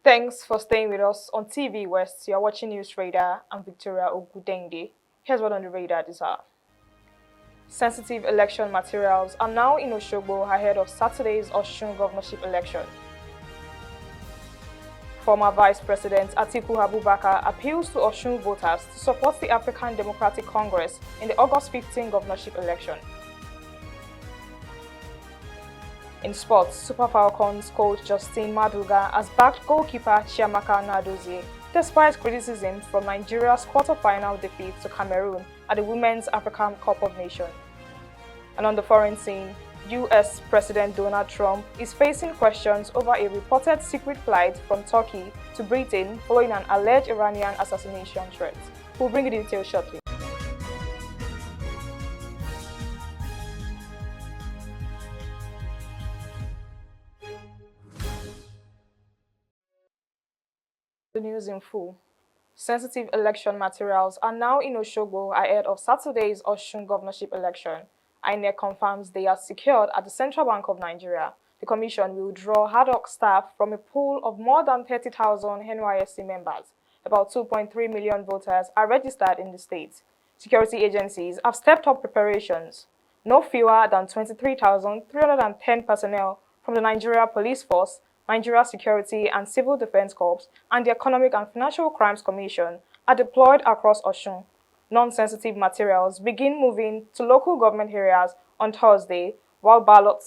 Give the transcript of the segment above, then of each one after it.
Thanks for staying with us on TVWest. You're watching News Radar. I'm Victoria Ogudenge. Here's what on the radar this hour. Sensitive election materials are now in Osogbo ahead of Saturday's Osun governorship election. Former Vice President Atiku Abubakar appeals to Osun voters to support the African Democratic Congress in the August 15 governorship election. In sports, Super Falcons coach Justin Maduga has backed goalkeeper Chiamaka Nnadozie despite criticism from Nigeria's quarter-final defeat to Cameroon at the Women's African Cup of Nations. And on the foreign scene, US President Donald Trump is facing questions over a reported secret flight from Turkey to Britain following an alleged Iranian assassination threat. We'll bring you the details shortly. The news in full. Sensitive election materials are now in Osogbo ahead of Saturday's Osun governorship election. INEC confirms they are secured at the Central Bank of Nigeria. The commission will draw ad hoc staff from a pool of more than 30,000 NYSC members. About 2.3 million voters are registered in the state. Security agencies have stepped up preparations. No fewer than 23,310 personnel from the Nigeria Police Force, Nigeria Security and Civil Defense Corps, and the Economic and Financial Crimes Commission are deployed across Osun. Non-sensitive materials begin moving to local government areas on Thursday, while ballot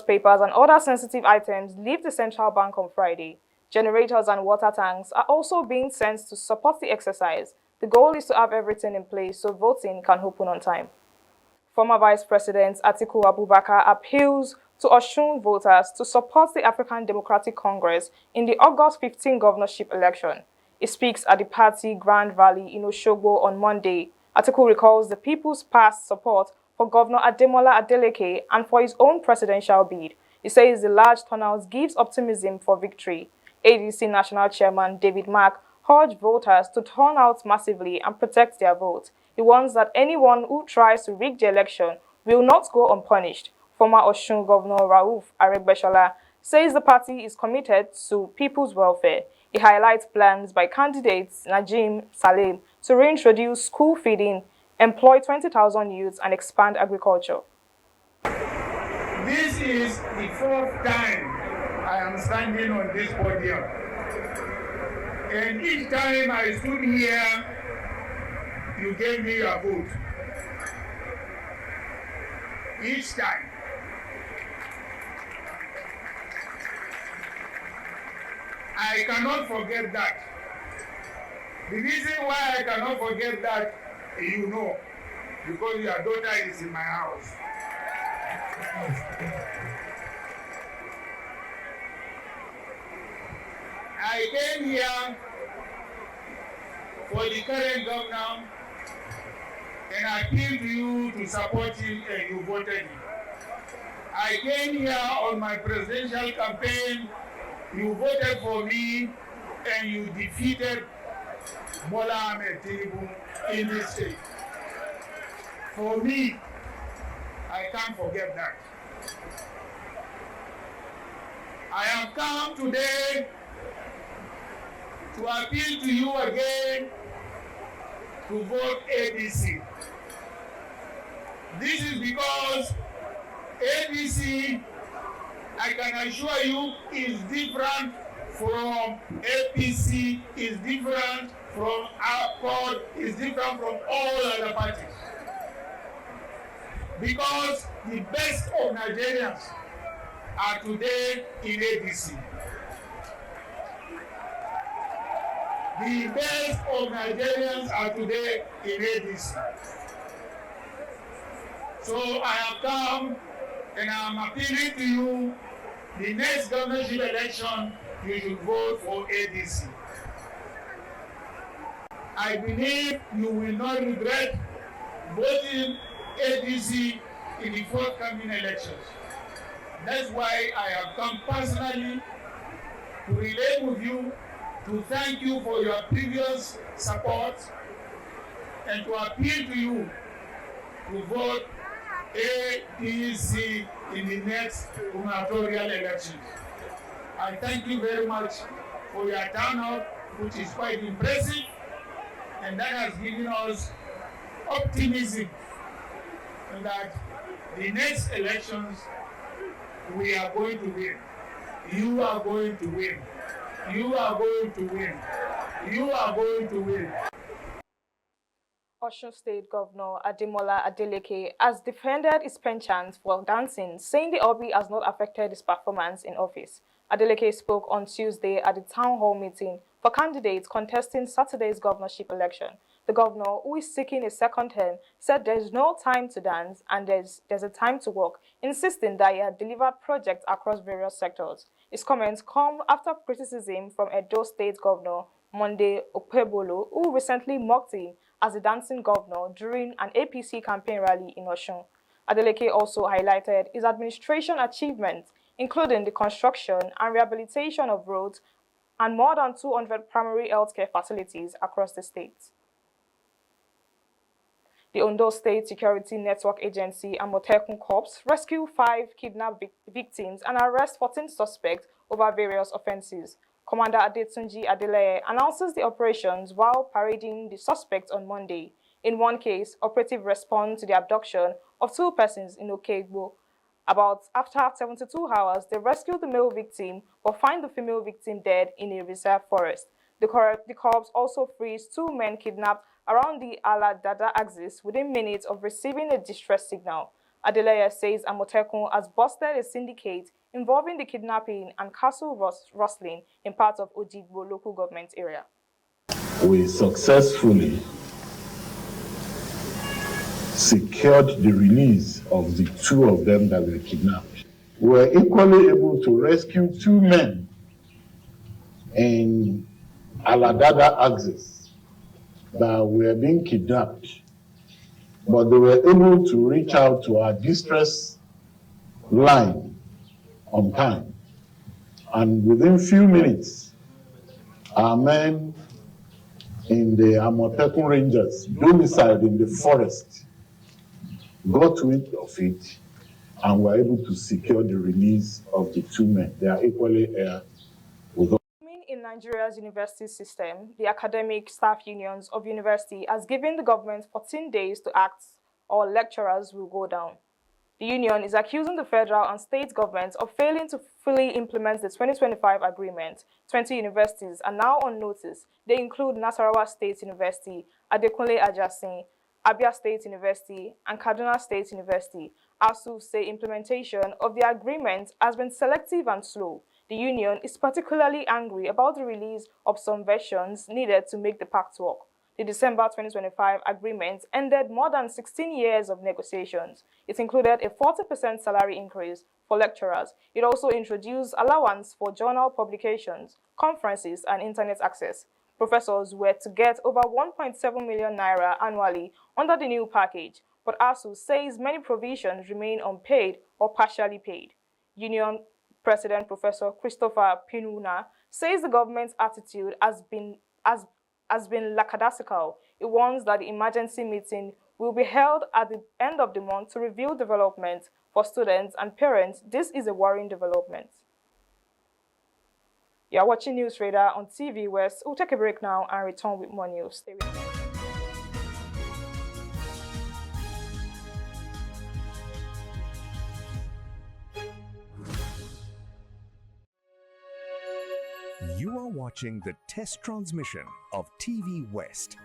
papers and other sensitive items leave the central bank on Friday. Generators and water tanks are also being sent to support the exercise. The goal is to have everything in place so voting can open on time. Former Vice President Atiku Abubakar appeals to Osun voters to support the African Democratic Congress in the August 15 governorship election. He speaks at the party Grand Rally in Osogbo on Monday. Atiku recalls the people's past support for Governor Ademola Adeleke and for his own presidential bid. He says the large turnout gives optimism for victory. ADC National Chairman David Mark urged voters to turn out massively and protect their vote. He warns that anyone who tries to rig the election will not go unpunished. Former Osun Governor Rauf Aregbesola says the party is committed to people's welfare. He highlights plans by candidates Najim Salem to reintroduce school feeding, employ 20,000 youths, and expand agriculture. This is the fourth time I am standing on this podium. And each time I stood here, you gave me your vote. Each time. I cannot forget that. The reason why I cannot forget that, you know, because your daughter is in my house. I came here for the current governor and I appealed to you to support him and you voted him. I came here on my presidential campaign. You voted for me and you defeated Bola Ahmed Tinubu in this state. For me, I can't forget that. I have come today to appeal to you again to vote ADC. This is because ADC, I can assure you, is different from APC, is different from ACORD, is different from all other parties. Because the best of Nigerians are today in ADC. The best of Nigerians are today in ADC. So I have come and I am appealing to you, the next governorship election, you should vote for ADC. I believe you will not regret voting ADC in the forthcoming elections. That's why I have come personally to relate with you, to thank you for your previous support, and to appeal to you to vote ADC in the next gubernatorial elections. I thank you very much for your turnout, which is quite impressive, and that has given us optimism that the next elections we are going to win. You are going to win. You are going to win. You are going to win. Osun State Governor Ademola Adeleke has defended his penchant for dancing, saying the hobby has not affected his performance in office. Adeleke spoke on Tuesday at the town hall meeting for candidates contesting Saturday's governorship election. The governor, who is seeking a second term, said there's no time to dance and there's a time to work, insisting that he had delivered projects across various sectors. His comments come after criticism from Edo State Governor Monday Okpebholo, who recently mocked him as the dancing governor during an APC campaign rally in Osun. Adeleke also highlighted his administration achievements, including the construction and rehabilitation of roads and more than 200 primary healthcare facilities across the state. The Ondo State Security Network Agency and Motekun Corps rescued 5 kidnapped victims and arrest 14 suspects over various offenses. Commander Adetunji Adeleye announces the operations while parading the suspects on Monday. In one case, operatives respond to the abduction of 2 persons in Okegbo. After 72 hours, they rescued the male victim but find the female victim dead in a reserve forest. The corps also frees 2 men kidnapped around the Ala-Dada axis within minutes of receiving a distress signal. Adeleye says Amotekun has busted a syndicate involving the kidnapping and castle rustling in parts of Ojigbo local government area. We successfully secured the release of the 2 of them that were kidnapped. We were equally able to rescue 2 men in Aladada axis that were being kidnapped, but they were able to reach out to our distress line on time. And within few minutes, our men in the Amotekun Rangers, domiciled in the forest, got wind of it and were able to secure the release of the 2 men. They are equally here with us. In Nigeria's university system, the academic staff unions of university has given the government 14 days to act or lecturers will go down. The union is accusing the federal and state governments of failing to fully implement the 2025 agreement. 20 universities are now on notice. They include Nasarawa State University, Adekunle Ajasin, Abia State University, and Kaduna State University. ASU say implementation of the agreement has been selective and slow. The union is particularly angry about the release of some versions needed to make the pact work. The December 2025 agreement ended more than 16 years of negotiations. It included a 40% salary increase for lecturers. It also introduced allowance for journal publications, conferences, and internet access. Professors were to get over 1.7 million naira annually under the new package, but ASU says many provisions remain unpaid or partially paid. Union President Professor Christopher Pinuna says the government's attitude has been lackadaisical. It warns that the emergency meeting will be held at the end of the month to review developments for students and parents. This is a worrying development. You are watching News Radar on TVWest. We'll take a break now and return with more news. Stay with me. You are watching the test transmission of TVWest.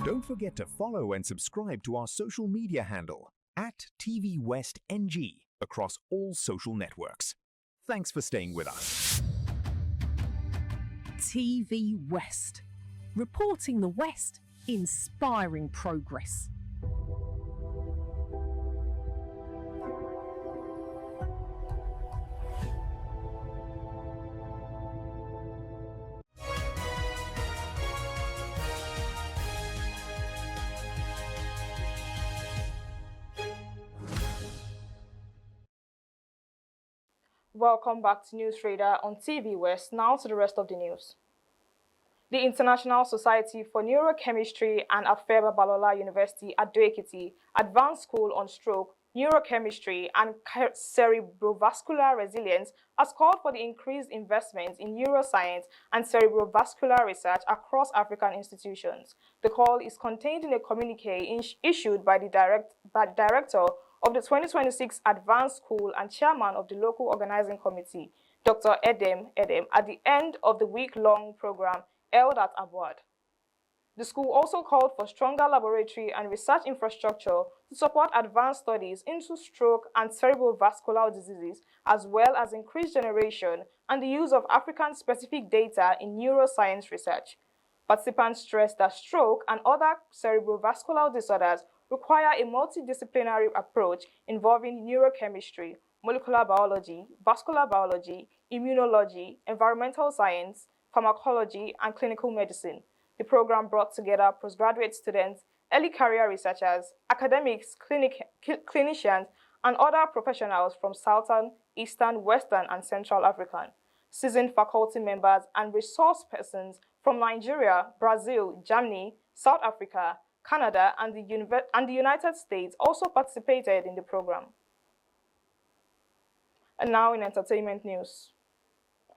Don't forget to follow and subscribe to our social media handle at TVWestNG across all social networks. Thanks for staying with us. TV West, reporting the West, inspiring progress. Welcome back to News Radar on TVWest. Now to the rest of the news. The International Society for Neurochemistry and Afeba Balola University at Ado-Ekiti Advanced School on Stroke neurochemistry, and cerebrovascular resilience has called for the increased investment in neuroscience and cerebrovascular research across African institutions. The call is contained in a communique issued by the director of the 2026 Advanced School and chairman of the local organizing committee, Dr. Edem, at the end of the week-long program held at Abuad. The school also called for stronger laboratory and research infrastructure to support advanced studies into stroke and cerebrovascular diseases, as well as increased generation and the use of African-specific data in neuroscience research. Participants stressed that stroke and other cerebrovascular disorders require a multidisciplinary approach involving neurochemistry, molecular biology, vascular biology, immunology, environmental science, pharmacology, and clinical medicine. The program brought together postgraduate students, early career researchers, academics, clinicians, and other professionals from Southern, Eastern, Western, and Central Africa. Seasoned faculty members and resource persons from Nigeria, Brazil, Germany, South Africa, Canada, and the United States also participated in the program. And now in entertainment news.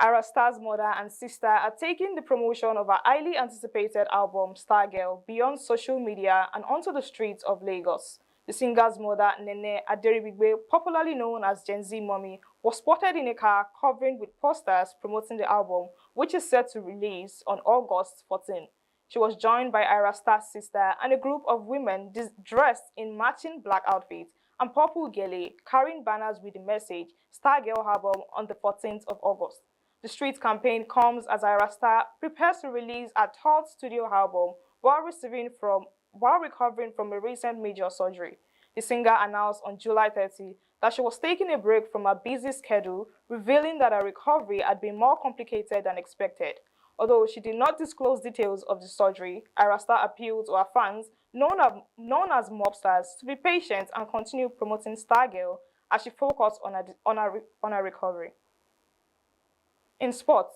Ayra Starr's mother and sister are taking the promotion of her highly anticipated album, Stargirl, beyond social media and onto the streets of Lagos. The singer's mother, Nene Aderibigbe, popularly known as Gen Z Mommy, was spotted in a car covering with posters promoting the album, which is set to release on August 14. She was joined by Ayra Starr's sister and a group of women dressed in matching black outfits and purple gele, carrying banners with the message, Stargirl album on the 14th of August. The street campaign comes as Ayra Starr prepares to release her third studio album while recovering from a recent major surgery. The singer announced on July 30 that she was taking a break from her busy schedule, revealing that her recovery had been more complicated than expected. Although she did not disclose details of the surgery, Ayra Starr appealed to her fans, known as mobsters, to be patient and continue promoting Stargirl as she focused on her recovery. In sports,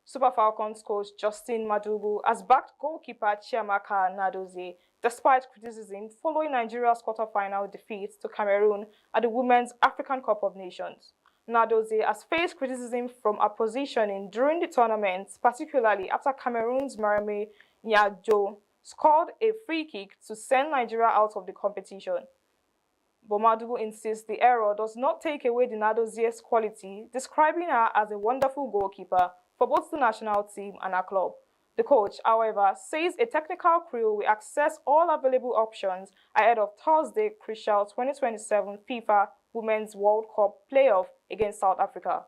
Super Falcons coach Justin Madugu has backed goalkeeper Chiamaka Nnadozie despite criticism following Nigeria's quarter-final defeat to Cameroon at the Women's African Cup of Nations. Nnadozie has faced criticism from her positioning during the tournament, particularly after Cameroon's Marame Nyajo scored a free kick to send Nigeria out of the competition. But Madugu insists the error does not take away the Nnadozie's quality, describing her as a wonderful goalkeeper for both the national team and her club. The coach, however, says a technical crew will access all available options ahead of Thursday crucial 2027 FIFA Women's World Cup playoff against South Africa.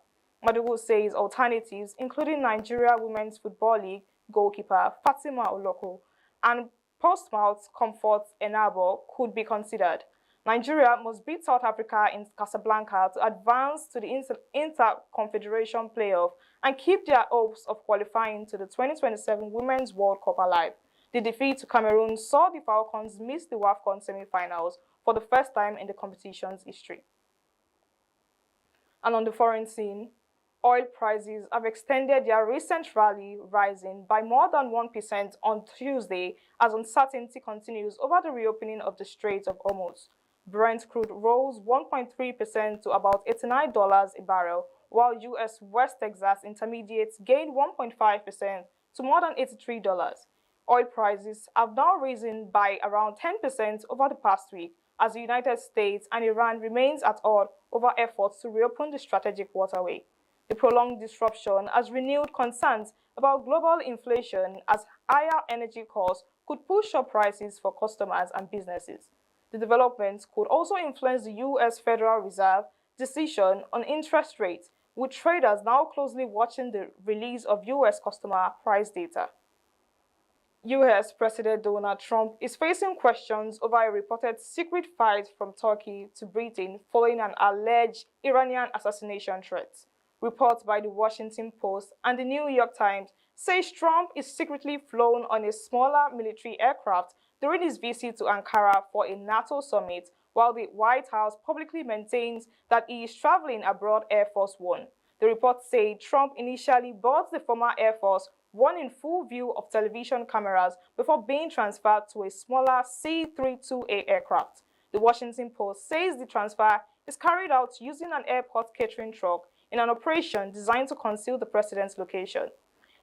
Madugu says alternatives, including Nigeria Women's Football League goalkeeper Fatima Oloko and Portsmouth Comfort Enabo, could be considered. Nigeria must beat South Africa in Casablanca to advance to the Inter-Confederation playoff and keep their hopes of qualifying to the 2027 Women's World Cup alive. The defeat to Cameroon saw the Falcons miss the WAFCON semi-finals for the first time in the competition's history. And on the foreign scene, oil prices have extended their recent rally, rising by more than 1% on Tuesday as uncertainty continues over the reopening of the Strait of Hormuz. Brent crude rose 1.3% to about $89 a barrel, while U.S. West Texas Intermediates gained 1.5% to more than $83. Oil prices have now risen by around 10% over the past week, as the United States and Iran remains at odds over efforts to reopen the strategic waterway. The prolonged disruption has renewed concerns about global inflation, as higher energy costs could push up prices for customers and businesses. The developments could also influence the U.S. Federal Reserve decision on interest rates, with traders now closely watching the release of U.S. customer price data. U.S. President Donald Trump is facing questions over a reported secret fight from Turkey to Britain following an alleged Iranian assassination threat. Reports by the Washington Post and the New York Times says Trump is secretly flown on a smaller military aircraft during his visit to Ankara for a NATO summit, while the White House publicly maintains that he is traveling aboard Air Force One. The reports say Trump initially boarded the former Air Force One in full view of television cameras before being transferred to a smaller C-32A aircraft. The Washington Post says the transfer is carried out using an airport catering truck in an operation designed to conceal the president's location.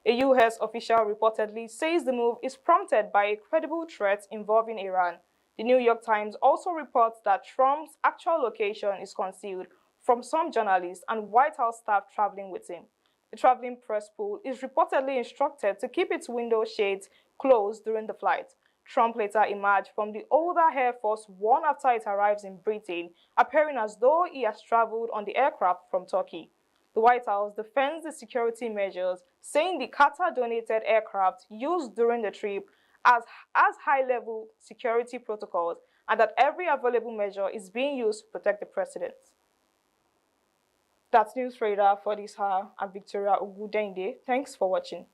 A U.S. official reportedly says the move is prompted by a credible threat involving Iran. The New York Times also reports that Trump's actual location is concealed from some journalists and White House staff traveling with him. The traveling press pool is reportedly instructed to keep its window shades closed during the flight. Trump later emerged from the older Air Force One after it arrives in Britain, appearing as though he has traveled on the aircraft from Turkey. The White House defends the security measures, saying the Qatar-donated aircraft used during the trip as high-level security protocols and that every available measure is being used to protect the president. That's News Radar for this hour. I'm Victoria Ogudende. Thanks for watching.